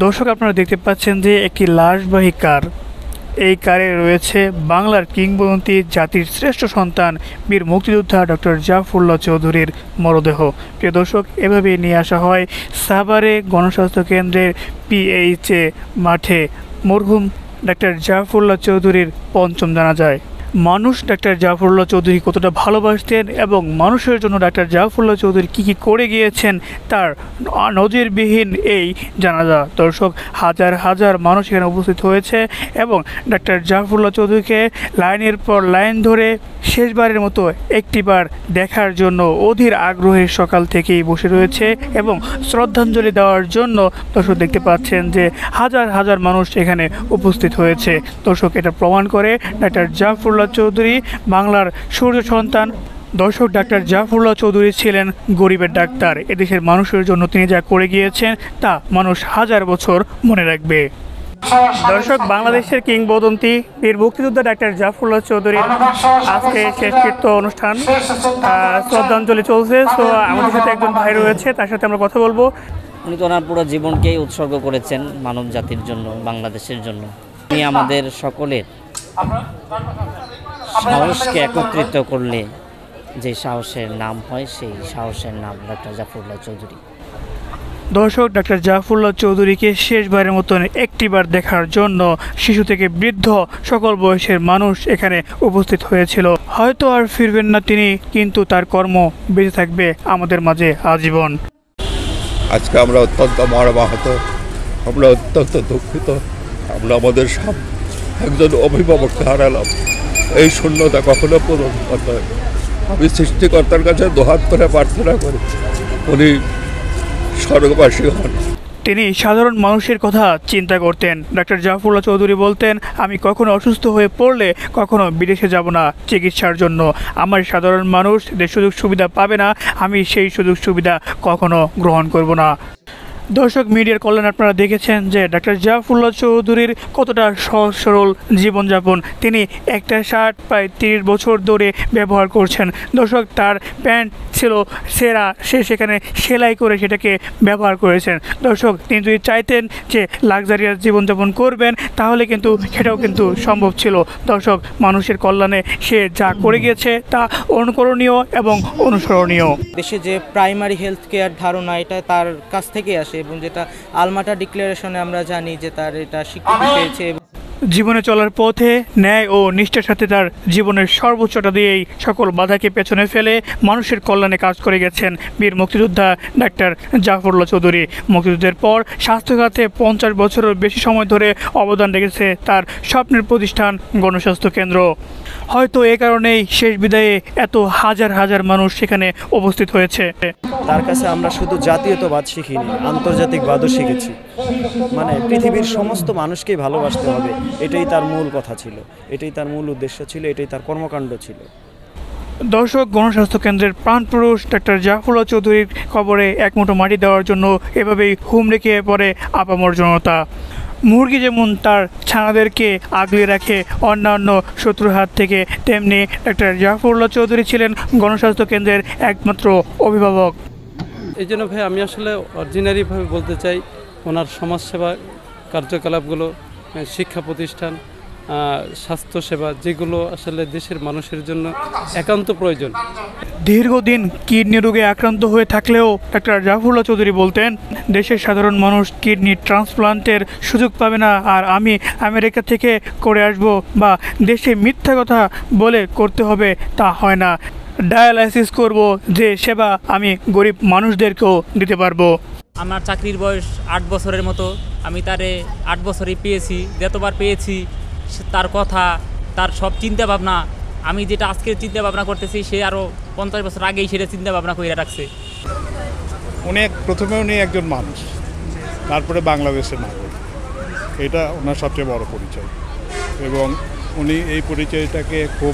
দর্শক আপনারা দেখতে পাচ্ছেন যে একটি লাশবাহী কার, এই কারে রয়েছে বাংলার কিংবদন্তি জাতির শ্রেষ্ঠ সন্তান বীর মুক্তিযোদ্ধা ডক্টর জাফরুল্লাহ চৌধুরীর মরদেহ। প্রিয় দর্শক, এভাবেই নিয়ে আসা হয় সাভারে গণস্বাস্থ্য কেন্দ্রের পিএইচএ মাঠে মরহুম ডক্টর জাফরুল্লাহ চৌধুরীর পঞ্চম জানাজায়। মানুষ ডাক্তার জাফরুল্লাহ চৌধুরী কতটা ভালোবাসতেন এবং মানুষের জন্য ডাক্তার জাফরুল্লাহ চৌধুরী কী করে গিয়েছেন তার নজিরবিহীন এই জানাজা। দর্শক, হাজার হাজার মানুষ এখানে উপস্থিত হয়েছে এবং ডাক্তার জাফরুল্লাহ চৌধুরীকে লাইনের পর লাইন ধরে শেষবারের মতো একটিবার দেখার জন্য অধীর আগ্রহের সকাল থেকেই বসে রয়েছে এবং শ্রদ্ধাঞ্জলি দেওয়ার জন্য দর্শক দেখতে পাচ্ছেন যে হাজার হাজার মানুষ এখানে উপস্থিত হয়েছে। দর্শক, এটা প্রমাণ করে ডাক্তার জাফরুল্লাহ চৌধুরী বাংলার সূর্য সন্তান। দর্শক, ডাক্তার জাফরুল্লাহ চৌধুরী ছিলেন গরিবের ডাক্তার। এদেশের মানুষের জন্য তিনি যা করে গিয়েছেন তা মানুষ হাজার বছর মনে রাখবে। দর্শক, বাংলাদেশের কিংবদন্তি বীর মুক্তিযোদ্ধা ডাক্তার জাফরুল্লাহ চৌধুরীর আজকে শেষকৃত্য অনুষ্ঠান, শ্রদ্ধাঞ্জলি চলছে। তো আমাদের সাথে একজন ভাই রয়েছে, তার সাথে আমরা কথা বলবো। উনি তো ওনার পুরো জীবনকেই উৎসর্গ করেছেন মানব জাতির জন্য, বাংলাদেশের জন্য। উনি আমাদের সকলের সাহসকে একত্রিত করলে যে সাহসের নাম হয়, সেই সাহসের নাম ডক্টর জাফরুল্লাহ চৌধুরী। দর্শক, ডাক্তার জাফরুল্লাহ চৌধুরীকে শেষবারের মতন একটিবার দেখার জন্য শিশু থেকে বৃদ্ধ সকল বয়সের মানুষ এখানে উপস্থিত হয়েছিল। হয়তো আর ফিরবেন না তিনি, কিন্তু তার কর্ম বেঁচে থাকবে আমাদের মাঝে আজীবন। আজকে আমরা অত্যন্ত মর্মাহত, আমরা অত্যন্ত দুঃখিত। আমরা আমাদের সব একজন অভিভাবককে হারালাম। এই শূন্যতা কখনো পূরণ করতে হয়। আমি সৃষ্টিকর্তার কাছে দুহাত করে প্রার্থনা করি উনি স্বর্গবাসী হন। তিনি সাধারণ মানুষের কথা চিন্তা করতেন। ডাক্তার জাফরুল্লাহ চৌধুরী বলতেন, আমি কখনো অসুস্থ হয়ে পড়লে কখনো বিদেশে যাব না চিকিৎসার জন্য। আমার সাধারণ মানুষ যে সুযোগ সুবিধা পাবে না, আমি সেই সুযোগ সুবিধা কখনো গ্রহণ করব না। দর্শক, মিডিয়ার কল্যাণ আপনারা দেখেছেন যে ডাক্তার জাফরুল্লাহ চৌধুরীর কতটা সহজ সরল জীবনযাপন। তিনি একটা শার্ট প্রায় 30 বছর ধরে ব্যবহার করছেন। দর্শক, তার প্যান্ট ছিল সেরা, সে সেখানে সেলাই করে সেটাকে ব্যবহার করেছেন। দর্শক, তিনি যদি চাইতেন যে লাক্সারিয়াস জীবনযাপন করবেন তাহলে কিন্তু সেটাও কিন্তু সম্ভব ছিল। দর্শক, মানুষের কল্যাণে সে যা করে গিয়েছে তা অনুকরণীয় এবং অনুসরণীয়। দেশে যে প্রাইমারি হেলথ কেয়ার ধারণা, এটা তার কাছ থেকে আসে এবং যেটা আলমাটা ডিক্লারেশনে আমরা জানি যে তার এটা স্বীকৃতি পেয়েছে। জীবনে চলার পথে ন্যায় ও নিষ্ঠার সাথে তার জীবনের সর্বোচ্চটা দিয়েই সকল বাধাকে পেছনে ফেলে মানুষের কল্যাণে কাজ করে গেছেন বীর মুক্তিযোদ্ধা ডাক্তার জাফরুল্লাহ চৌধুরী। মুক্তিযুদ্ধের পর স্বাস্থ্যখাতে 50 বছরের বেশি সময় ধরে অবদান রেখেছে তার স্বপ্নের প্রতিষ্ঠান গণস্বাস্থ্য কেন্দ্র। হয়তো এ কারণেই শেষ বিদায়ে এত হাজার হাজার মানুষ সেখানে উপস্থিত হয়েছে। তার কাছে আমরা শুধু জাতীয়তাবাদ শিখিনি, আন্তর্জাতিকবাদও শিখেছি। মানে পৃথিবীর সমস্ত মানুষকেই ভালোবাসতে হবে, এটাই তার মূল কথা ছিল, এটাই তার মূল উদ্দেশ্য ছিল, এটাই তার কর্মকাণ্ড ছিল। দর্শক, গণস্বাস্থ্য কেন্দ্রের প্রাণপুরুষ ডাক্তার জাফরুল্লাহ চৌধুরীর কবরে এক মুঠো মাটি দেওয়ার জন্য এভাবেই হুমড়ি খেয়ে পড়ে আপামর জনতা। মুরগি যেমন তার ছানাদেরকে আগলে রাখে অন্যান্য শত্রুর হাত থেকে, তেমনি ডাক্তার জাফরুল্লাহ চৌধুরী ছিলেন গণস্বাস্থ্য কেন্দ্রের একমাত্র অভিভাবক। এই জন্য ভাই আমি আসলে অরিজিনারিভাবে বলতে চাই, ওনার সমাজসেবা কার্যকলাপগুলো, শিক্ষা প্রতিষ্ঠান, স্বাস্থ্যসেবা, যেগুলো আসলে দেশের মানুষের জন্য একান্ত প্রয়োজন। দীর্ঘদিন কিডনি রোগে আক্রান্ত হয়ে থাকলেও ডাক্তার জাফরুল্লাহ চৌধুরী বলতেন, দেশের সাধারণ মানুষ কিডনি ট্রান্সপ্লান্টের সুযোগ পাবে না, আর আমি আমেরিকা থেকে করে আসব বা দেশে মিথ্যা কথা বলে করতে হবে তা হয় না। ডায়ালাইসিস করব, যে সেবা আমি গরিব মানুষদেরকেও দিতে পারবো। আমার চাকরির বয়স 8 বছরের মতো, আমি তারে 8 বছরই পেয়েছি। যতবার পেয়েছি তার কথা, তার সব চিন্তা ভাবনা, আমি যেটা আজকে চিন্তা ভাবনা করতেছি সে আরও 50 বছর আগেই সেটা চিন্তা ভাবনা করে রাখছে। প্রথমে উনি একজন মানুষ, তারপরে বাংলাদেশের নাগরিক, এটা ওনার সবচেয়ে বড় পরিচয় এবং উনি এই পরিচয়টাকে খুব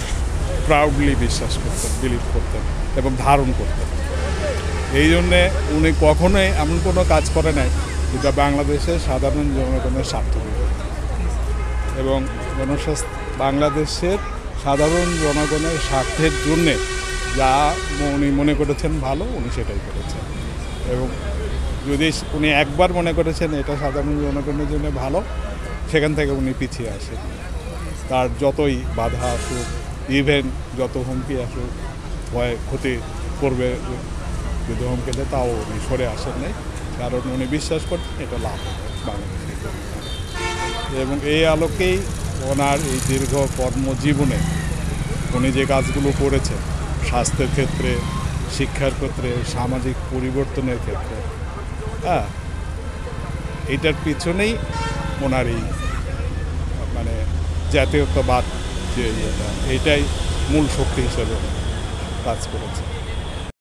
প্রাউডলি বিশ্বাস করতেন, বিলিভ করতেন এবং ধারণ করতেন। এই জন্যে উনি কখনোই এমন কোনো কাজ করে নাই যেটা বাংলাদেশের সাধারণ জনগণের স্বার্থ এবং বাংলাদেশের সাধারণ জনগণের স্বার্থের জন্যে যা উনি মনে করেছেন ভালো, উনি সেটাই করেছেন এবং যদি উনি একবার মনে করেছেন এটা সাধারণ জনগণের জন্য ভালো, সেখান থেকে উনি পিছিয়ে আসেন। তার যতই বাধা আসুক, ইভেন যত হুমকি আসুক, ভয় ক্ষতি করবে যদি হুমকি দেয়, তাও উনি সরে আসেন নাই, কারণ উনি বিশ্বাস করতেন এটা লাভ হবে বাংলাদেশের জন্য। এবং এই আলোকেই ওনার এই দীর্ঘ কর্মজীবনে উনি যে কাজগুলো করেছেন স্বাস্থ্যের ক্ষেত্রে, শিক্ষার ক্ষেত্রে, সামাজিক পরিবর্তনের ক্ষেত্রে, হ্যাঁ, এইটার পিছনেই ওনার এই মানে জাতীয়তাবাদ যে এইটাই মূল শক্তি হিসেবে কাজ করেছে।